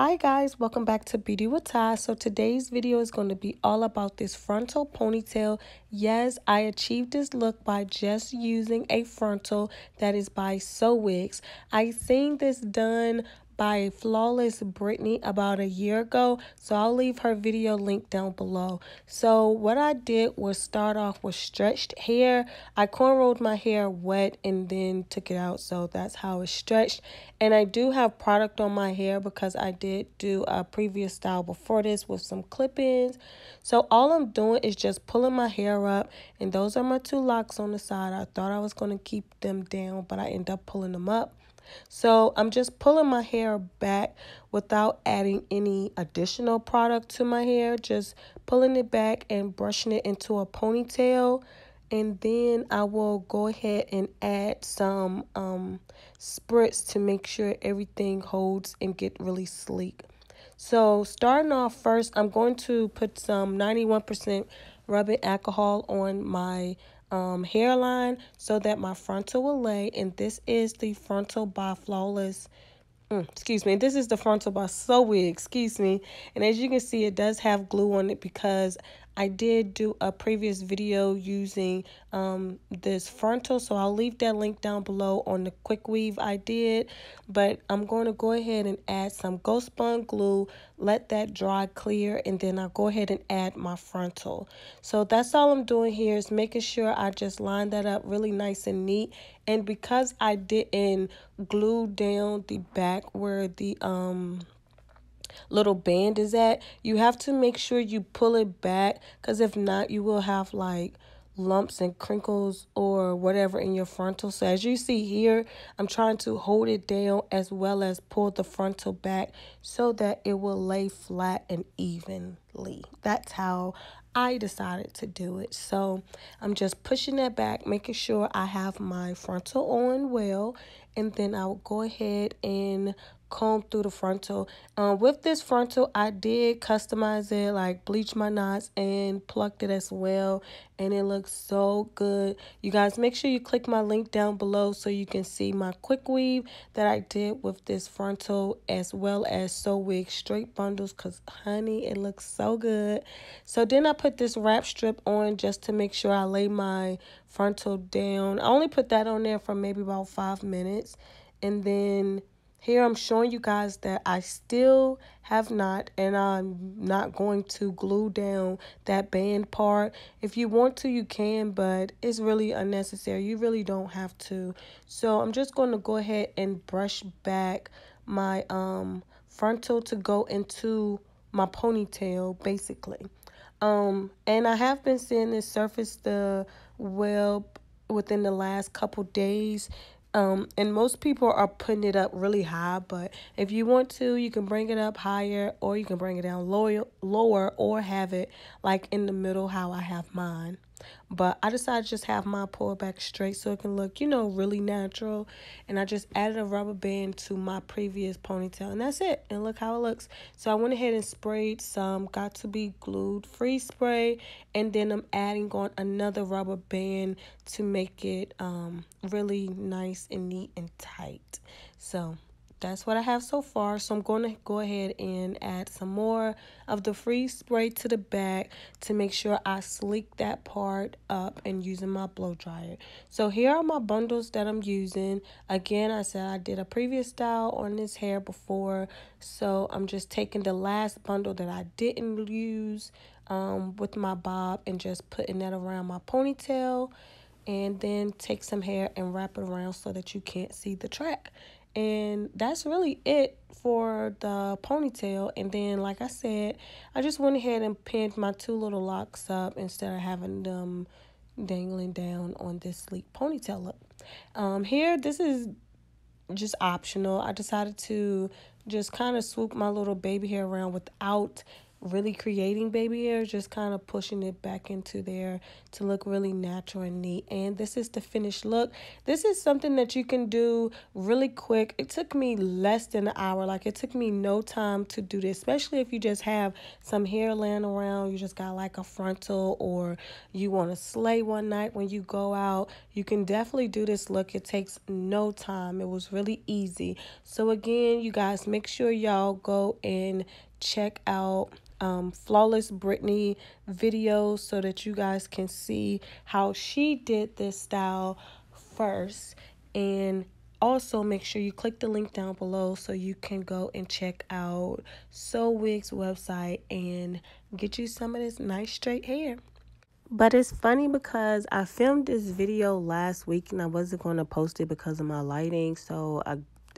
Hi guys, welcome back to Beauty with Ty. So today's video is going to be all about this frontal ponytail. Yes, I achieved this look by just using a frontal that is by Sowigs. I seen this done by Flawless Brittany about a year ago, so I'll leave her video link down below. So what I did was start off with stretched hair. I cornrowed my hair wet and then took it out, so that's how it's stretched. And I do have product on my hair because I did do a previous style before this with some clip-ins. So all I'm doing is just pulling my hair up, and those are my two locks on the side. I thought I was going to keep them down, but I end up pulling them up. So I'm just pulling my hair back without adding any additional product to my hair. Just pulling it back and brushing it into a ponytail. And then I will go ahead and add some spritz to make sure everything holds and get really sleek. So starting off first, I'm going to put some 91% rubbing alcohol on my hairline so that my frontal will lay. And this is the Frontal by Flawless. This is the Frontal by Sowigs, excuse me. And as you can see, it does have glue on it because I did do a previous video using this frontal. So I'll leave that link down below on the quick weave I did. But I'm going to go ahead and add some Ghost Spun glue, let that dry clear, and then I'll go ahead and add my frontal. So that's all I'm doing here is making sure I just line that up really nice and neat. And because I didn't glue down the back where the little band is at, you have to make sure you pull it back, because if not, you will have like lumps and crinkles or whatever in your frontal. So as you see here, I'm trying to hold it down as well as pull the frontal back so that it will lay flat and evenly. That's how I decided to do it. So I'm just pushing that back, making sure I have my frontal on well, and then I'll go ahead and comb through the frontal. With this frontal, I did customize it, like bleach my knots and plucked it as well, and it looks so good. You guys, make sure you click my link down below so you can see my quick weave that I did with this frontal as well as Sowigs straight bundles, because honey, it looks so good. So then I put this wrap strip on just to make sure I lay my frontal down. I only put that on there for maybe about 5 minutes, and then here I'm showing you guys that I still have not, and I'm not going to glue down that band part. If you want to, you can, but it's really unnecessary. You really don't have to. So I'm just going to go ahead and brush back my frontal to go into my ponytail, basically. And I have been seeing this surface the web within the last couple days. And most people are putting it up really high, but if you want to, you can bring it up higher, or you can bring it down lower, or have it like in the middle how I have mine. But I decided to just have mine pulled back straight so it can look, really natural. And I just added a rubber band to my previous ponytail, and that's it. And look how it looks. So I went ahead and sprayed some Got to Be Glued free spray, and then I'm adding on another rubber band to make it really nice and neat and tight. So that's what I have so far. So I'm going to go ahead and add some more of the free spray to the back to make sure I sleek that part up, and using my blow dryer. So here are my bundles that I'm using. Again, I said I did a previous style on this hair before, so I'm just taking the last bundle that I didn't use with my bob and just putting that around my ponytail, and then take some hair and wrap it around so that you can't see the track. And that's really it for the ponytail. And then, like I said, I just went ahead and pinned my two little locks up instead of having them dangling down on this sleek ponytail look. Here, this is just optional. I decided to just kind of swoop my little baby hair around without really creating baby hairs, just kind of pushing it back into there to look really natural and neat. And this is the finished look. This is something that you can do really quick. It took me less than an hour. Like, it took me no time to do this, especially if you just have some hair laying around. You just got like a frontal, or you want to slay one night when you go out. You can definitely do this look. It takes no time. It was really easy. So again, you guys, make sure y'all go and check out Flawless Brittany videos so that you guys can see how she did this style first. And also make sure you click the link down below so you can go and check out Sowigs website and get you some of this nice straight hair. But it's funny because I filmed this video last week and I wasn't going to post it because of my lighting. So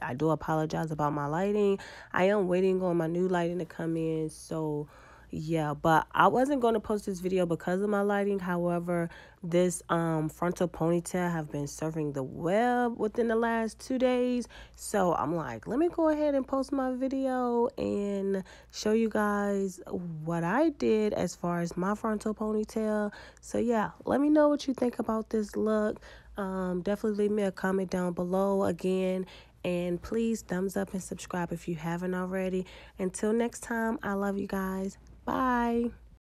I do apologize about my lighting. I am waiting on my new lighting to come in. So yeah, but I wasn't going to post this video because of my lighting. However, this frontal ponytail have been surfing the web within the last 2 days. So I'm like, let me go ahead and post my video and show you guys what I did as far as my frontal ponytail. So yeah, let me know what you think about this look. Definitely leave me a comment down below again. And please thumbs up and subscribe if you haven't already. Until next time, I love you guys. Bye.